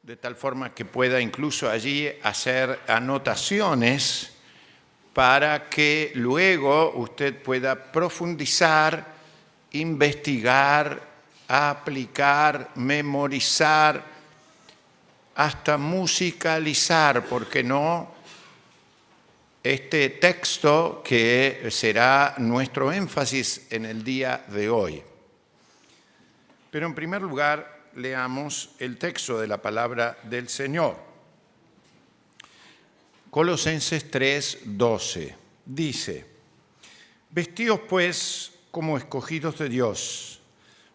de tal forma que pueda incluso allí hacer anotaciones para que luego usted pueda profundizar, investigar, aplicar, memorizar, hasta musicalizar, ¿por qué no?, este texto que será nuestro énfasis en el día de hoy. Pero en primer lugar, leamos el texto de la palabra del Señor. Colosenses 3:12 dice: Vestíos pues como escogidos de Dios,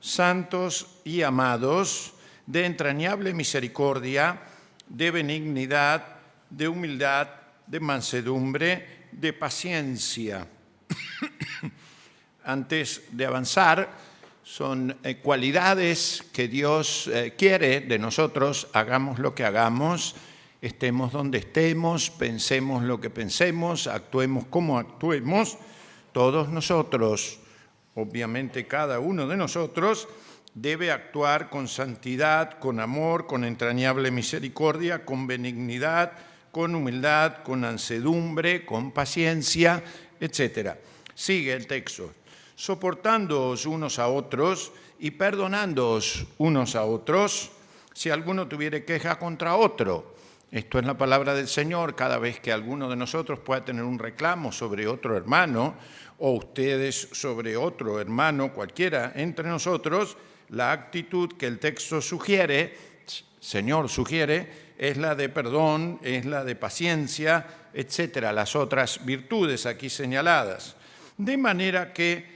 santos y amados, de entrañable misericordia, de benignidad, de humildad, de mansedumbre, de paciencia. Antes de avanzar, son cualidades que Dios quiere de nosotros, hagamos lo que hagamos, estemos donde estemos, pensemos lo que pensemos, actuemos como actuemos. Todos nosotros, obviamente cada uno de nosotros, debe actuar con santidad, con amor, con entrañable misericordia, con benignidad, con humildad, con mansedumbre, con paciencia, etc. Sigue el texto. Soportándoos unos a otros y perdonándoos unos a otros, si alguno tuviere queja contra otro. Esto es la palabra del Señor. Cada vez que alguno de nosotros pueda tener un reclamo sobre otro hermano, o ustedes sobre otro hermano, cualquiera entre nosotros, la actitud que el texto sugiere, Señor sugiere, es la de perdón, es la de paciencia, etcétera, las otras virtudes aquí señaladas. De manera que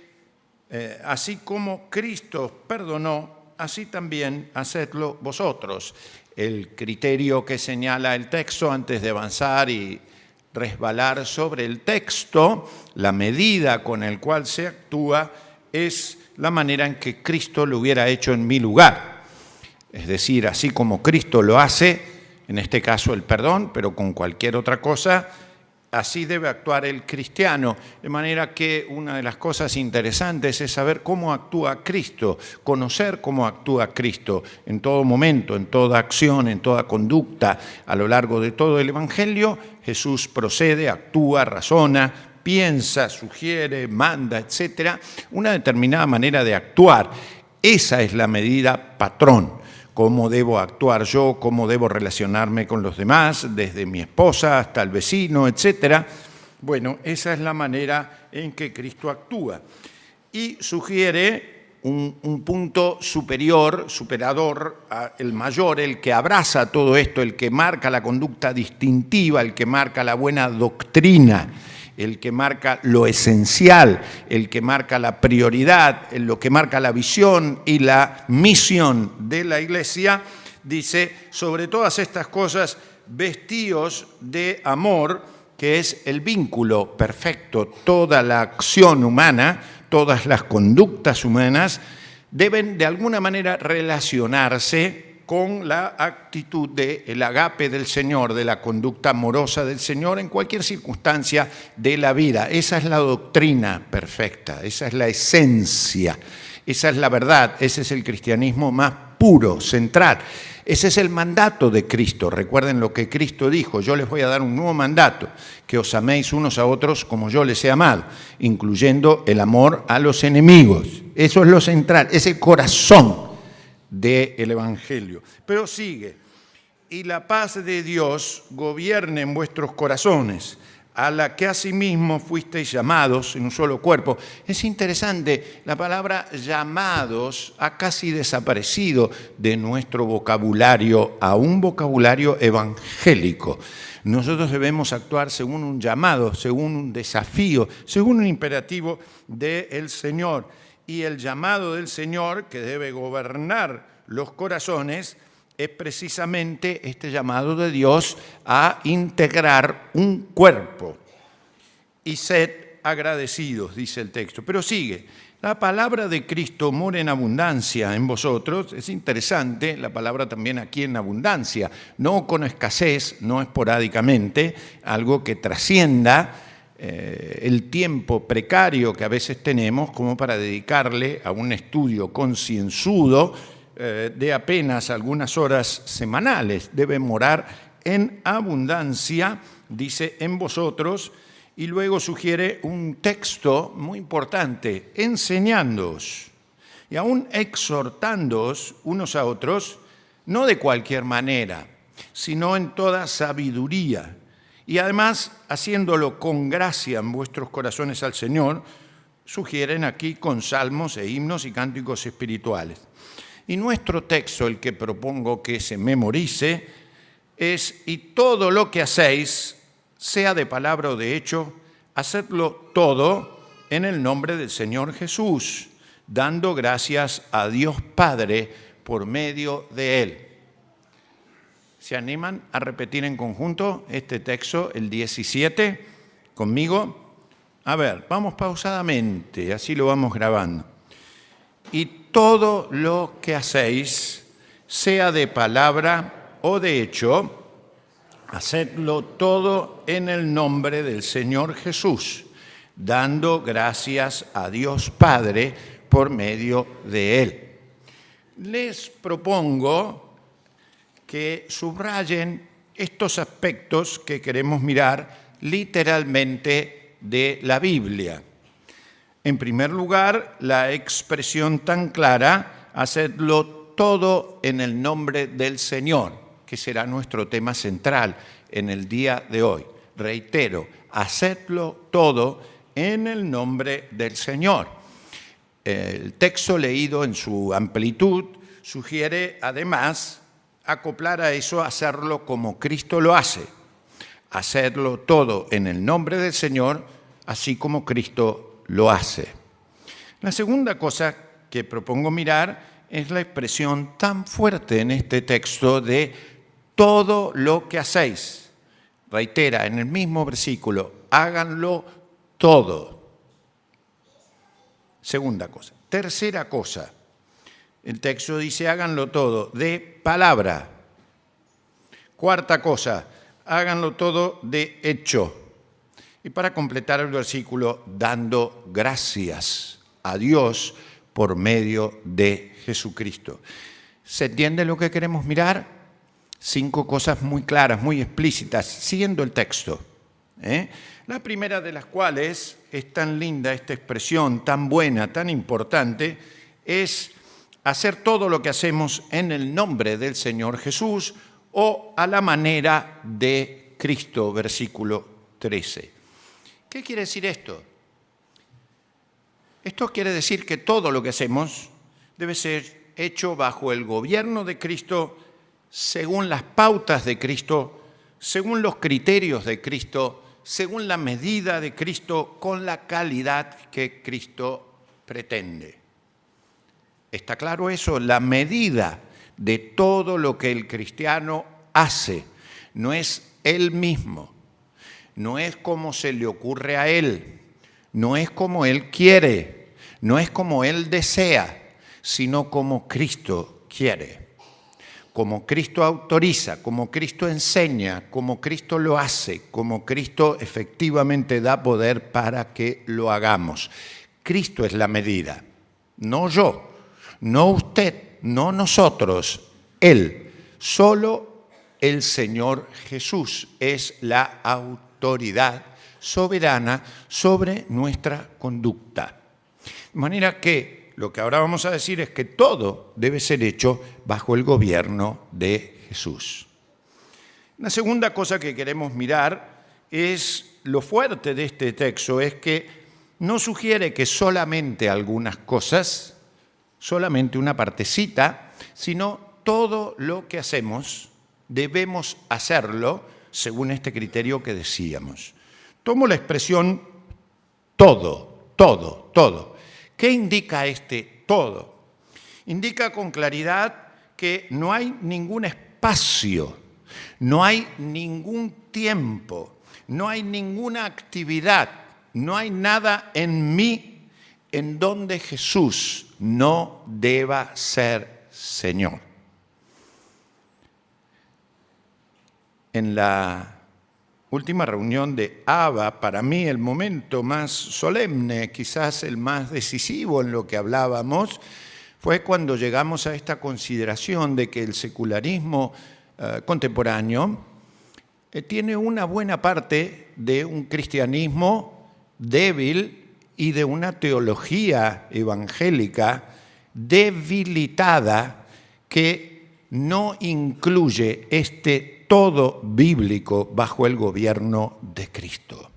así como Cristo perdonó, así también hacedlo vosotros. El criterio que señala el texto antes de avanzar y resbalar sobre el texto, la medida con la cual se actúa, es la manera en que Cristo lo hubiera hecho en mi lugar. Es decir, así como Cristo lo hace, en este caso el perdón, pero con cualquier otra cosa, así debe actuar el cristiano, de manera que una de las cosas interesantes es saber cómo actúa Cristo, conocer cómo actúa Cristo en todo momento, en toda acción, en toda conducta. A lo largo de todo el Evangelio, Jesús procede, actúa, razona, piensa, sugiere, manda, etc. Una determinada manera de actuar. Esa es la medida patrón. Cómo debo actuar yo, cómo debo relacionarme con los demás, desde mi esposa hasta el vecino, etc. Bueno, esa es la manera en que Cristo actúa. Y sugiere un punto superior, superador, el mayor, el que abraza todo esto, el que marca la conducta distintiva, el que marca la buena doctrina, el que marca lo esencial, el que marca la prioridad, lo que marca la visión y la misión de la Iglesia, dice, sobre todas estas cosas, vestíos de amor, que es el vínculo perfecto. Toda la acción humana, todas las conductas humanas deben de alguna manera relacionarse con la actitud del agape del Señor, de la conducta amorosa del Señor en cualquier circunstancia de la vida. Esa es la doctrina perfecta, esa es la esencia, esa es la verdad, ese es el cristianismo más puro, central. Ese es el mandato de Cristo. Recuerden lo que Cristo dijo: yo les voy a dar un nuevo mandato, que os améis unos a otros como yo les he amado, incluyendo el amor a los enemigos. Eso es lo central, es el corazón del Evangelio. Pero sigue: y la paz de Dios gobierne en vuestros corazones, a la que asimismo fuisteis llamados en un solo cuerpo. Es interesante, la palabra llamados ha casi desaparecido de nuestro vocabulario a un vocabulario evangélico. Nosotros debemos actuar según un llamado, según un desafío, según un imperativo del Señor. Y el llamado del Señor, que debe gobernar los corazones, es precisamente este llamado de Dios a integrar un cuerpo. Y sed agradecidos, dice el texto. Pero sigue: la palabra de Cristo mora en abundancia en vosotros. Es interesante, la palabra también aquí en abundancia, no con escasez, no esporádicamente, algo que trascienda el tiempo precario que a veces tenemos como para dedicarle a un estudio concienzudo de apenas algunas horas semanales. Debe morar en abundancia, dice, en vosotros, y luego sugiere un texto muy importante, enseñándoos y aún exhortándoos unos a otros, no de cualquier manera, sino en toda sabiduría, y además haciéndolo con gracia en vuestros corazones al Señor, sugieren aquí con salmos e himnos y cánticos espirituales. Y nuestro texto, el que propongo que se memorice, es: y todo lo que hacéis, sea de palabra o de hecho, hacedlo todo en el nombre del Señor Jesús, dando gracias a Dios Padre por medio de Él. ¿Se animan a repetir en conjunto este texto, el 17, conmigo? A ver, vamos pausadamente, así lo vamos grabando. Y todo lo que hacéis, sea de palabra o de hecho, hacedlo todo en el nombre del Señor Jesús, dando gracias a Dios Padre por medio de Él. Les propongo que subrayen estos aspectos que queremos mirar literalmente de la Biblia. En primer lugar, la expresión tan clara, hacedlo todo en el nombre del Señor, que será nuestro tema central en el día de hoy. Reitero, hacedlo todo en el nombre del Señor. El texto leído en su amplitud sugiere además acoplar a eso, hacerlo como Cristo lo hace. Hacerlo todo en el nombre del Señor, así como Cristo lo hace. La segunda cosa que propongo mirar es la expresión tan fuerte en este texto de todo lo que hacéis. Reitera en el mismo versículo, háganlo todo. Segunda cosa. Tercera cosa, el texto dice háganlo todo de palabra. Cuarta cosa, háganlo todo de hecho. Y para completar el versículo, dando gracias a Dios por medio de Jesucristo. ¿Se entiende lo que queremos mirar? 5 cosas muy claras, muy explícitas, siguiendo el texto. La primera de las cuales es tan linda esta expresión, tan buena, tan importante, es hacer todo lo que hacemos en el nombre del Señor Jesús o a la manera de Cristo, versículo 13. ¿Qué quiere decir esto? Esto quiere decir que todo lo que hacemos debe ser hecho bajo el gobierno de Cristo, según las pautas de Cristo, según los criterios de Cristo, según la medida de Cristo, con la calidad que Cristo pretende. ¿Está claro eso? La medida de todo lo que el cristiano hace no es él mismo, no es como se le ocurre a él, no es como él quiere, no es como él desea, sino como Cristo quiere, como Cristo autoriza, como Cristo enseña, como Cristo lo hace, como Cristo efectivamente da poder para que lo hagamos. Cristo es la medida, no yo. No usted, no nosotros, Él. Solo el Señor Jesús es la autoridad soberana sobre nuestra conducta. De manera que lo que ahora vamos a decir es que todo debe ser hecho bajo el gobierno de Jesús. La segunda cosa que queremos mirar es lo fuerte de este texto, es que no sugiere que solamente algunas cosas, solamente una partecita, sino todo lo que hacemos debemos hacerlo según este criterio que decíamos. Tomo la expresión todo, todo, todo. ¿Qué indica este todo? Indica con claridad que no hay ningún espacio, no hay ningún tiempo, no hay ninguna actividad, no hay nada en mí en donde Jesús no deba ser Señor. En la última reunión de Abba, para mí el momento más solemne, quizás el más decisivo en lo que hablábamos, fue cuando llegamos a esta consideración de que el secularismo contemporáneo tiene una buena parte de un cristianismo débil y de una teología evangélica debilitada que no incluye este todo bíblico bajo el gobierno de Cristo.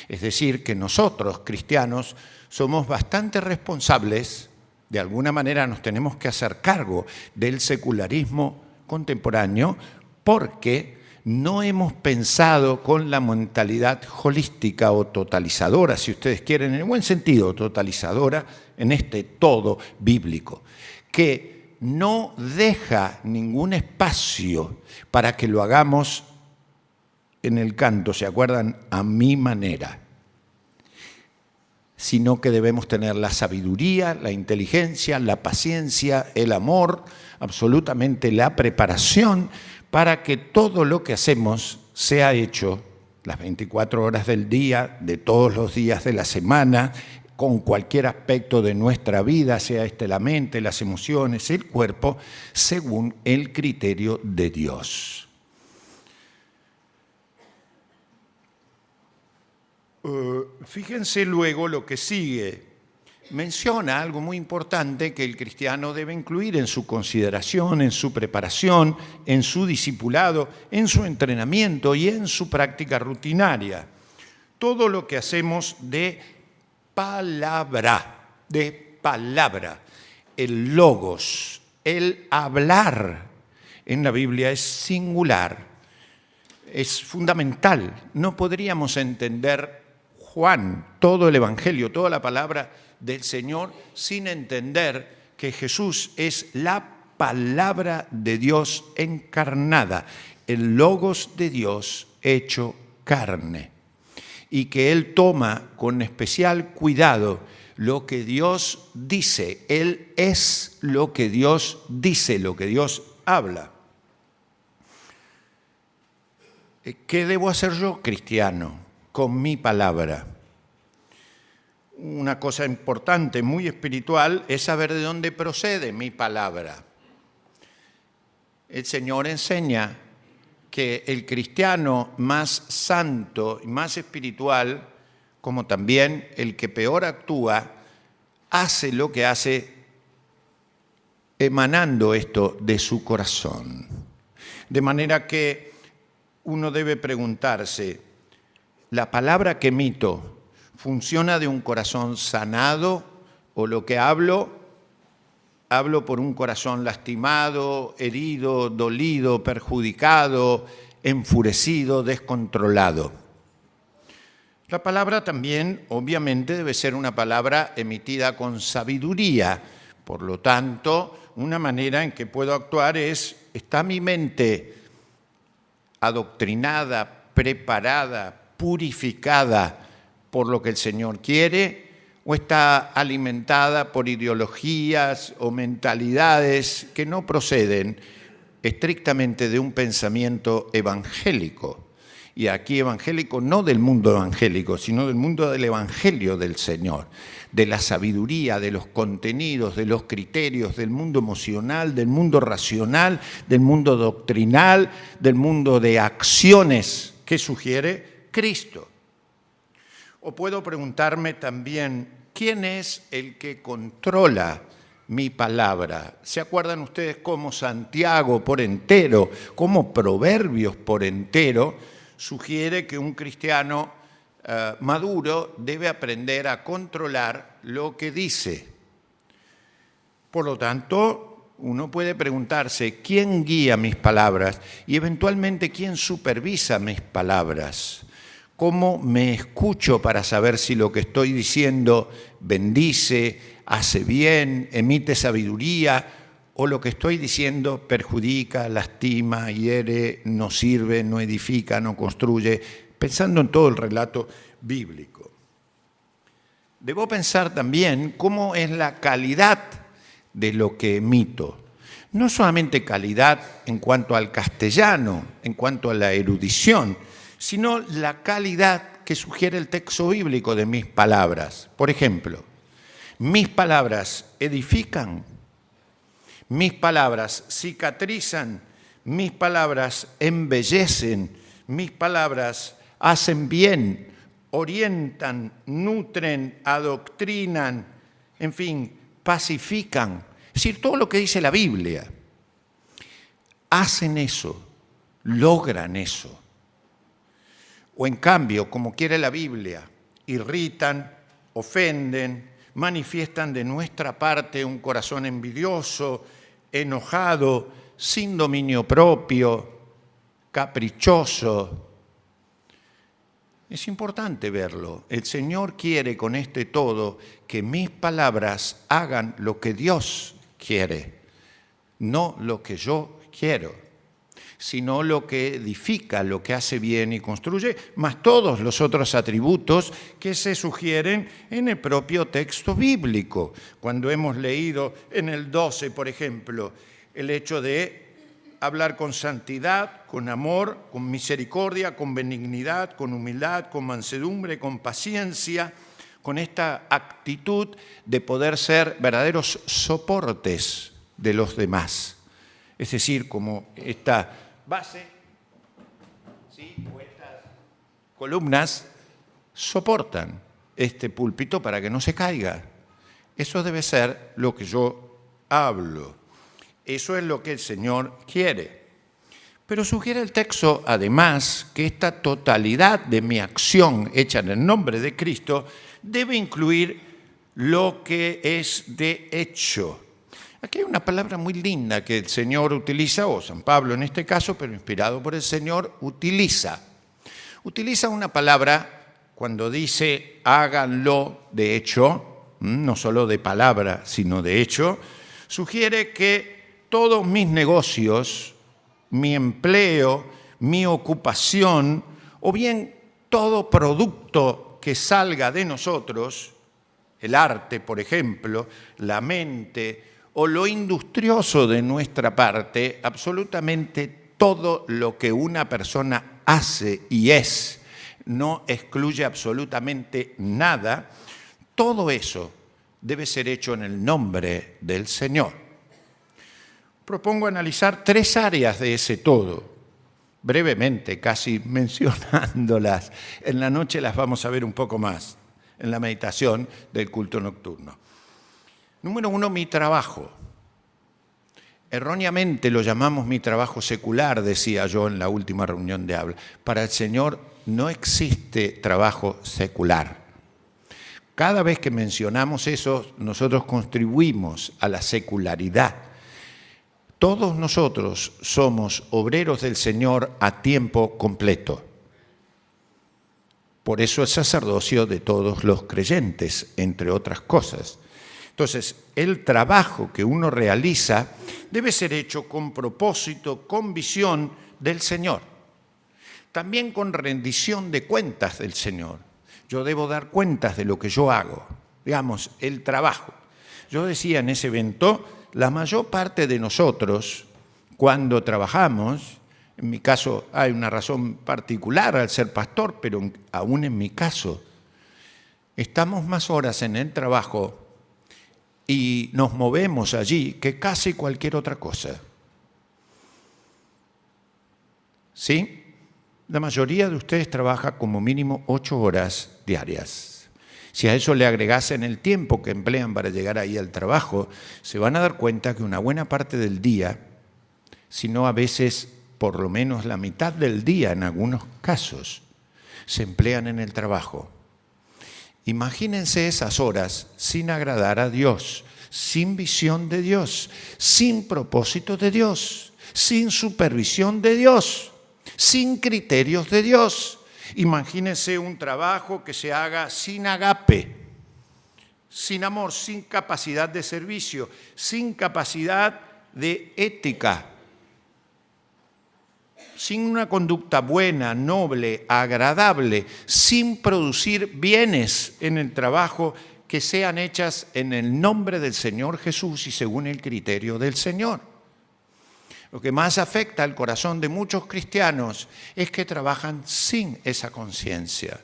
Es decir, que nosotros, cristianos, somos bastante responsables, de alguna manera nos tenemos que hacer cargo del secularismo contemporáneo porque no hemos pensado con la mentalidad holística o totalizadora, si ustedes quieren, en el buen sentido, totalizadora, en este todo bíblico, que no deja ningún espacio para que lo hagamos en el canto, ¿se acuerdan? A mi manera. Sino que debemos tener la sabiduría, la inteligencia, la paciencia, el amor, absolutamente la preparación para que todo lo que hacemos sea hecho las 24 horas del día, de todos los días de la semana, con cualquier aspecto de nuestra vida, sea la mente, las emociones, el cuerpo, según el criterio de Dios. Fíjense luego lo que sigue. Menciona algo muy importante que el cristiano debe incluir en su consideración, en su preparación, en su discipulado, en su entrenamiento y en su práctica rutinaria. Todo lo que hacemos de palabra, el logos, el hablar en la Biblia es singular, es fundamental. No podríamos entender Juan, todo el Evangelio, toda la palabra del Señor, sin entender que Jesús es la palabra de Dios encarnada, el logos de Dios hecho carne, y que Él toma con especial cuidado lo que Dios dice. Él es lo que Dios dice, lo que Dios habla. ¿Qué debo hacer yo, cristiano, con mi palabra? Una cosa importante, muy espiritual, es saber de dónde procede mi palabra. El Señor enseña que el cristiano más santo y más espiritual, como también el que peor actúa, hace lo que hace emanando esto de su corazón. De manera que uno debe preguntarse, ¿la palabra que emito funciona de un corazón sanado o lo que hablo por un corazón lastimado, herido, dolido, perjudicado, enfurecido, descontrolado? La palabra también, obviamente, debe ser una palabra emitida con sabiduría. Por lo tanto, una manera en que puedo actuar es, ¿está mi mente adoctrinada, preparada, purificada por lo que el Señor quiere, o está alimentada por ideologías o mentalidades que no proceden estrictamente de un pensamiento evangélico? Y aquí evangélico no del mundo evangélico, sino del mundo del evangelio del Señor, de la sabiduría, de los contenidos, de los criterios, del mundo emocional, del mundo racional, del mundo doctrinal, del mundo de acciones que sugiere Cristo. O puedo preguntarme también, ¿quién es el que controla mi palabra? ¿Se acuerdan ustedes cómo Santiago por entero, cómo Proverbios por entero, sugiere que un cristiano maduro debe aprender a controlar lo que dice? Por lo tanto, uno puede preguntarse, ¿quién guía mis palabras? Y eventualmente, ¿quién supervisa mis palabras? ¿Cómo me escucho para saber si lo que estoy diciendo bendice, hace bien, emite sabiduría, o lo que estoy diciendo perjudica, lastima, hiere, no sirve, no edifica, no construye? Pensando en todo el relato bíblico. Debo pensar también cómo es la calidad de lo que emito. No solamente calidad en cuanto al castellano, en cuanto a la erudición, sino la calidad que sugiere el texto bíblico de mis palabras. Por ejemplo, ¿mis palabras edifican Mis palabras cicatrizan, mis palabras embellecen, mis palabras hacen bien, orientan, nutren, adoctrinan, en fin, pacifican. Es decir, todo lo que dice la Biblia. Hacen eso, logran eso. O en cambio, como quiere la Biblia, irritan, ofenden, manifiestan de nuestra parte un corazón envidioso, enojado, sin dominio propio, caprichoso. Es importante verlo. El Señor quiere con este todo que mis palabras hagan lo que Dios quiere, no lo que yo quiero, sino lo que edifica, lo que hace bien y construye, más todos los otros atributos que se sugieren en el propio texto bíblico. Cuando hemos leído en el 12, por ejemplo, el hecho de hablar con santidad, con amor, con misericordia, con benignidad, con humildad, con mansedumbre, con paciencia, con esta actitud de poder ser verdaderos soportes de los demás. Es decir, como esta base, ¿sí?, o estas columnas soportan este púlpito para que no se caiga. Eso debe ser lo que yo hablo. Eso es lo que el Señor quiere. Pero sugiere el texto, además, que esta totalidad de mi acción hecha en el nombre de Cristo debe incluir lo que es de hecho. Aquí hay una palabra muy linda que el Señor utiliza, o San Pablo en este caso, pero inspirado por el Señor, utiliza. Utiliza una palabra cuando dice háganlo de hecho, no solo de palabra, sino de hecho, sugiere que todos mis negocios, mi empleo, mi ocupación, o bien todo producto que salga de nosotros, el arte, por ejemplo, la mente, o lo industrioso de nuestra parte, absolutamente todo lo que una persona hace y es, no excluye absolutamente nada, todo eso debe ser hecho en el nombre del Señor. Propongo analizar 3 áreas de ese todo, brevemente, casi mencionándolas. En la noche las vamos a ver un poco más, en la meditación del culto nocturno. Número 1, mi trabajo. Erróneamente lo llamamos mi trabajo secular, decía yo en la última reunión de habla. Para el Señor no existe trabajo secular. Cada vez que mencionamos eso, nosotros contribuimos a la secularidad. Todos nosotros somos obreros del Señor a tiempo completo. Por eso el sacerdocio de todos los creyentes, entre otras cosas. Entonces, el trabajo que uno realiza debe ser hecho con propósito, con visión del Señor. También con rendición de cuentas del Señor. Yo debo dar cuentas de lo que yo hago. Digamos, el trabajo. Yo decía en ese evento, la mayor parte de nosotros, cuando trabajamos, en mi caso hay una razón particular al ser pastor, pero aún en mi caso, estamos más horas en el trabajo y nos movemos allí que casi cualquier otra cosa. ¿Sí? La mayoría de ustedes trabaja como mínimo 8 horas diarias. Si a eso le agregasen el tiempo que emplean para llegar ahí al trabajo, se van a dar cuenta que una buena parte del día, si no a veces por lo menos la mitad del día en algunos casos, se emplean en el trabajo. Imagínense esas horas sin agradar a Dios, sin visión de Dios, sin propósito de Dios, sin supervisión de Dios, sin criterios de Dios. Imagínense un trabajo que se haga sin agape, sin amor, sin capacidad de servicio, sin capacidad de ética, sin una conducta buena, noble, agradable, sin producir bienes en el trabajo que sean hechas en el nombre del Señor Jesús y según el criterio del Señor. Lo que más afecta al corazón de muchos cristianos es que trabajan sin esa conciencia.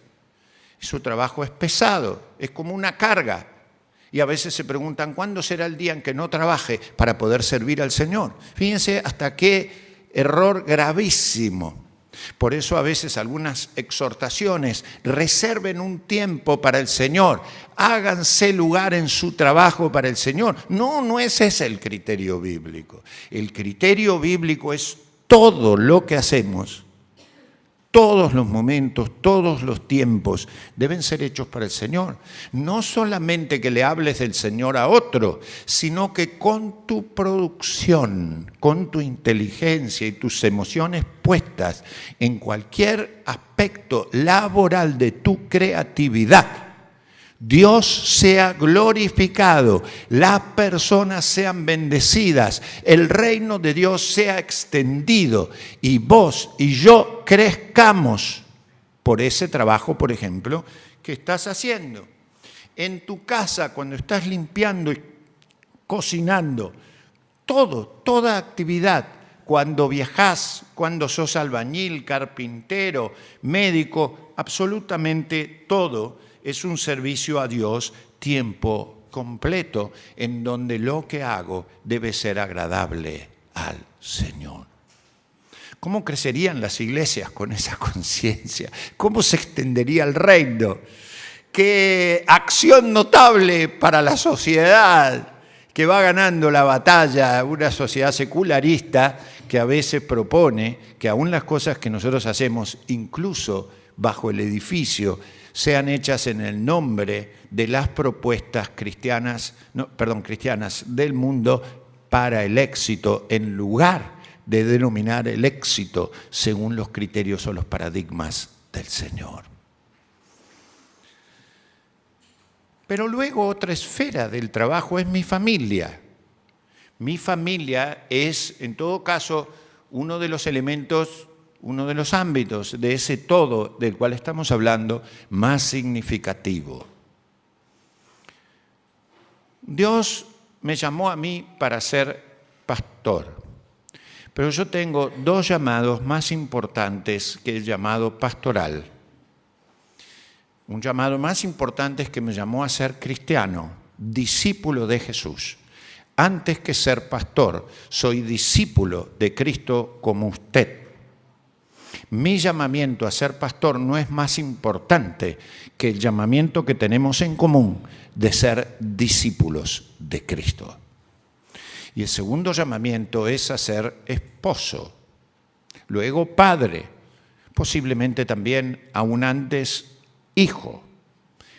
Su trabajo es pesado, es como una carga. Y a veces se preguntan, ¿cuándo será el día en que no trabaje para poder servir al Señor? Fíjense hasta qué error gravísimo. Por eso a veces algunas exhortaciones, reserven un tiempo para el Señor, háganse lugar en su trabajo para el Señor. No es ese el criterio bíblico. El criterio bíblico es todo lo que hacemos, todos los momentos, todos los tiempos deben ser hechos para el Señor. No solamente que le hables del Señor a otro, sino que con tu producción, con tu inteligencia y tus emociones puestas en cualquier aspecto laboral de tu creatividad, Dios sea glorificado, las personas sean bendecidas, el reino de Dios sea extendido y vos y yo crezcamos por ese trabajo, por ejemplo, que estás haciendo. En tu casa, cuando estás limpiando y cocinando, toda actividad, cuando viajás, cuando sos albañil, carpintero, médico, absolutamente todo es un servicio a Dios, tiempo completo, en donde lo que hago debe ser agradable al Señor. ¿Cómo crecerían las iglesias con esa conciencia? ¿Cómo se extendería el reino? ¡Qué acción notable para la sociedad que va ganando la batalla! Una sociedad secularista que a veces propone que aún las cosas que nosotros hacemos, incluso bajo el edificio, sean hechas en el nombre de las propuestas cristianas del mundo para el éxito, en lugar de denominar el éxito según los criterios o los paradigmas del Señor. Pero luego otra esfera del trabajo es mi familia. Mi familia es, en todo caso, uno de los elementos, uno de los ámbitos de ese todo del cual estamos hablando más significativo. Dios me llamó a mí para ser pastor, pero yo tengo dos llamados más importantes que el llamado pastoral. Un llamado más importante es que me llamó a ser cristiano, discípulo de Jesús. Antes que ser pastor, soy discípulo de Cristo como usted. Mi llamamiento a ser pastor no es más importante que el llamamiento que tenemos en común de ser discípulos de Cristo. Y el segundo llamamiento es a ser esposo, luego padre, posiblemente también aún antes hijo.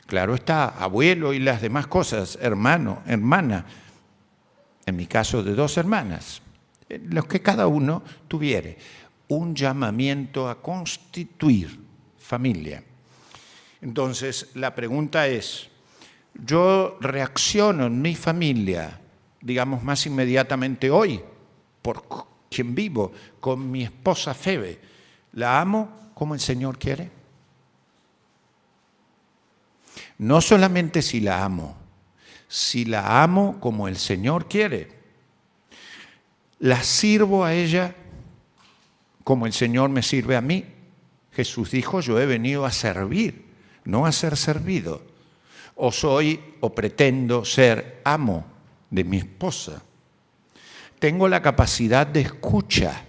Claro está, abuelo y las demás cosas, hermano, hermana, en mi caso de 2 hermanas, los que cada uno tuviere. Un llamamiento a constituir familia. Entonces, la pregunta es, ¿yo reacciono en mi familia, digamos más inmediatamente hoy, por quien vivo, con mi esposa Febe? ¿La amo como el Señor quiere? No solamente si la amo como el Señor quiere. La sirvo a ella como el Señor me sirve a mí. Jesús dijo, yo he venido a servir, no a ser servido. O soy o pretendo ser amo de mi esposa. Tengo la capacidad de escucha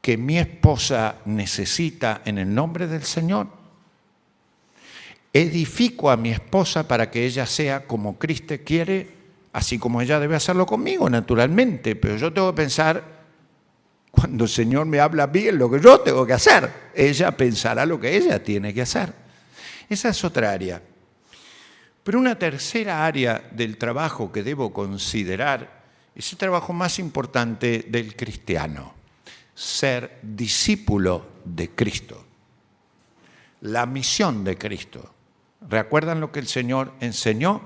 que mi esposa necesita en el nombre del Señor. Edifico a mi esposa para que ella sea como Cristo quiere, así como ella debe hacerlo conmigo, naturalmente. Pero yo tengo que pensar, cuando el Señor me habla bien lo que yo tengo que hacer, ella pensará lo que ella tiene que hacer. Esa es otra área. Pero una tercera área del trabajo que debo considerar es el trabajo más importante del cristiano, ser discípulo de Cristo. La misión de Cristo. ¿Recuerdan lo que el Señor enseñó?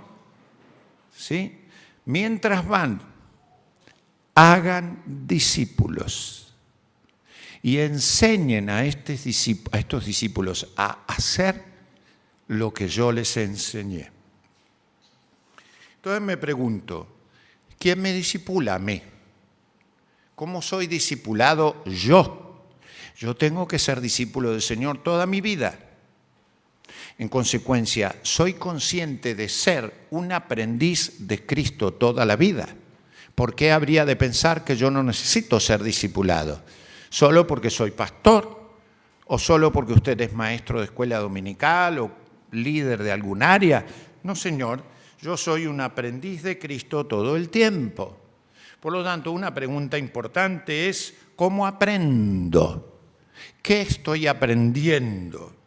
¿Sí? Mientras van, hagan discípulos y enseñen a estos discípulos a hacer lo que yo les enseñé. Entonces me pregunto, ¿quién me discipula a mí? ¿Cómo soy discipulado yo? Yo tengo que ser discípulo del Señor toda mi vida. En consecuencia, soy consciente de ser un aprendiz de Cristo toda la vida. ¿Por qué habría de pensar que yo no necesito ser discipulado? ¿Solo porque soy pastor? ¿O solo porque usted es maestro de escuela dominical o líder de algún área? No, Señor, yo soy un aprendiz de Cristo todo el tiempo. Por lo tanto, una pregunta importante es, ¿cómo aprendo? ¿Qué estoy aprendiendo?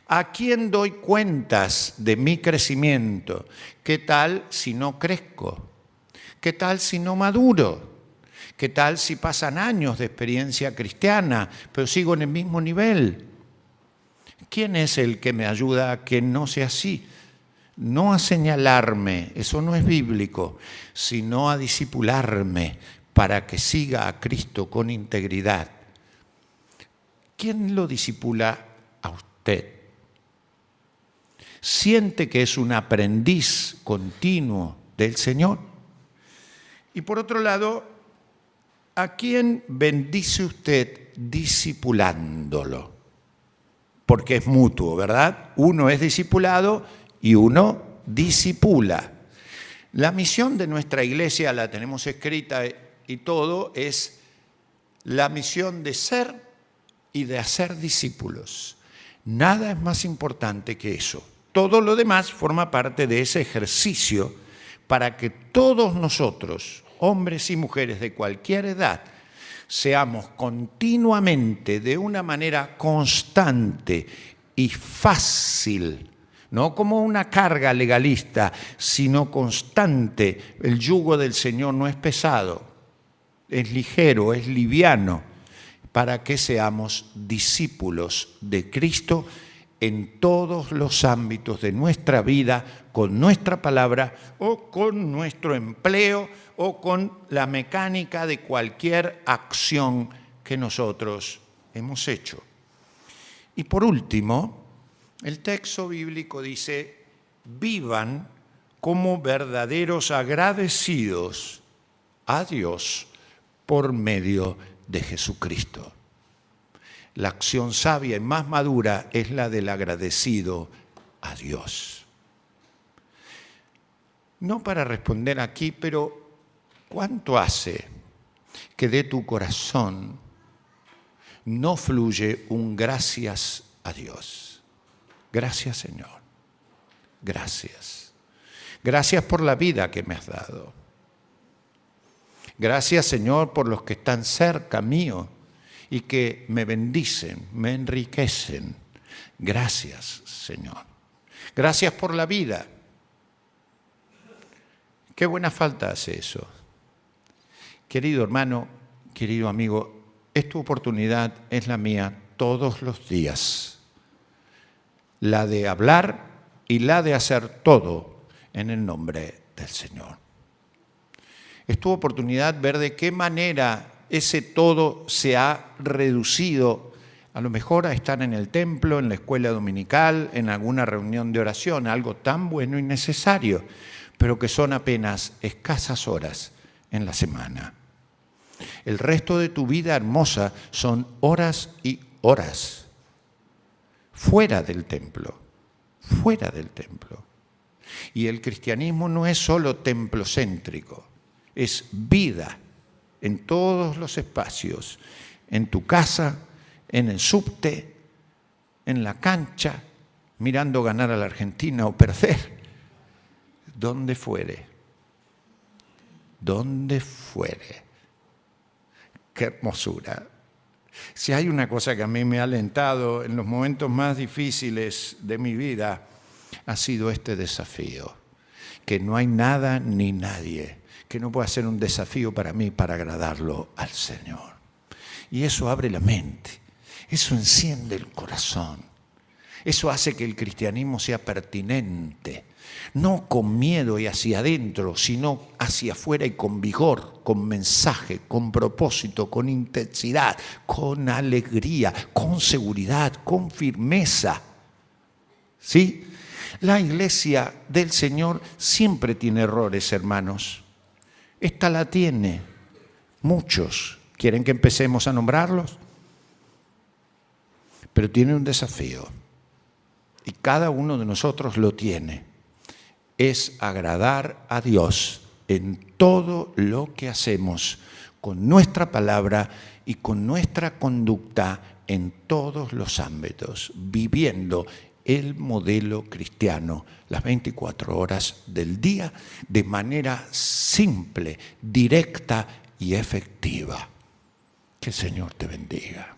¿A quién doy cuentas de mi crecimiento? ¿Qué tal si no crezco? ¿Qué tal si no maduro? ¿Qué tal si pasan años de experiencia cristiana, pero sigo en el mismo nivel? ¿Quién es el que me ayuda a que no sea así? No a señalarme, eso no es bíblico, sino a discipularme para que siga a Cristo con integridad. ¿Quién lo discipula a usted? ¿Siente que es un aprendiz continuo del Señor? Y por otro lado, ¿a quién bendice usted discipulándolo? Porque es mutuo, ¿verdad? Uno es discipulado y uno discipula. La misión de nuestra iglesia, la tenemos escrita y todo, es la misión de ser y de hacer discípulos. Nada es más importante que eso. Todo lo demás forma parte de ese ejercicio para que todos nosotros, hombres y mujeres de cualquier edad, seamos continuamente, de una manera constante y fácil, no como una carga legalista, sino constante. El yugo del Señor no es pesado, es ligero, es liviano, para que seamos discípulos de Cristo en todos los ámbitos de nuestra vida, con nuestra palabra o con nuestro empleo o con la mecánica de cualquier acción que nosotros hemos hecho. Y por último, el texto bíblico dice, vivan como verdaderos agradecidos a Dios por medio de Jesucristo. La acción sabia y más madura es la del agradecido a Dios. No para responder aquí, pero ¿cuánto hace que de tu corazón no fluye un gracias a Dios? Gracias, Señor. Gracias. Gracias por la vida que me has dado. Gracias, Señor, por los que están cerca mío y que me bendicen, me enriquecen. Gracias, Señor. Gracias por la vida. Qué buena falta hace eso. Querido hermano, querido amigo, esta oportunidad es la mía todos los días. La de hablar y la de hacer todo en el nombre del Señor. Es tu oportunidad ver de qué manera ese todo se ha reducido, a lo mejor a estar en el templo, en la escuela dominical, en alguna reunión de oración, algo tan bueno y necesario, pero que son apenas escasas horas en la semana. El resto de tu vida hermosa son horas y horas fuera del templo, fuera del templo. Y el cristianismo no es solo templocéntrico, es vida en todos los espacios, en tu casa, en el subte, en la cancha, mirando ganar a la Argentina o perder, donde fuere, donde fuere. Qué hermosura. Si hay una cosa que a mí me ha alentado en los momentos más difíciles de mi vida, ha sido este desafío, que no hay nada ni nadie que no pueda ser un desafío para mí para agradarlo al Señor. Y eso abre la mente, eso enciende el corazón, eso hace que el cristianismo sea pertinente, no con miedo y hacia adentro, sino hacia afuera y con vigor, con mensaje, con propósito, con intensidad, con alegría, con seguridad, con firmeza. ¿Sí? La iglesia del Señor siempre tiene errores, hermanos. Esta la tiene. Muchos. ¿Quieren que empecemos a nombrarlos? Pero tiene un desafío. y cada uno de nosotros lo tiene, es agradar a Dios en todo lo que hacemos, con nuestra palabra y con nuestra conducta en todos los ámbitos, viviendo el modelo cristiano las 24 horas del día de manera simple, directa y efectiva. Que el Señor te bendiga.